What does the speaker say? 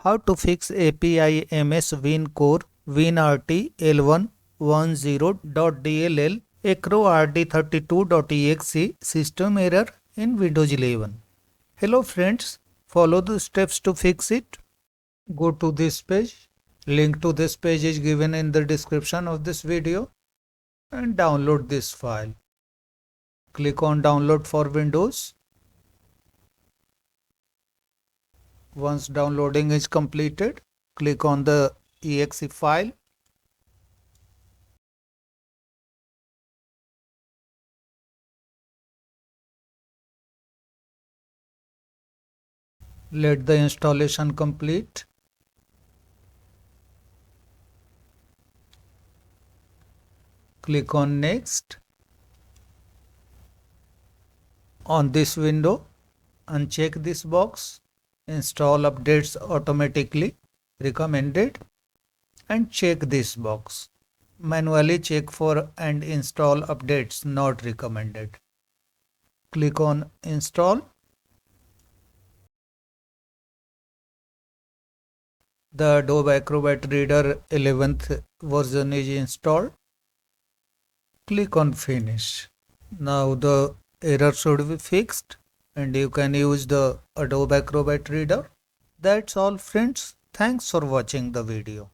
How to fix api-ms-win-core-winrt-l1-1-0.dll AcroRd32.exe System error in Windows 11. Hello friends, follow the steps to fix it. Go to this page. Link to this page is given in the description of this video and download this file. Click on download for Windows. Once downloading is completed, click on the exe file. Let the installation complete. Click on Next. On this window, uncheck this box. Install updates automatically recommended and check this box. Manually check for and install updates not recommended. Click on Install. The Adobe Acrobat Reader 11th version is installed. Click on Finish. Now the error should be fixed and you can use the Adobe Acrobat Reader. That's all friends. Thanks for watching the video.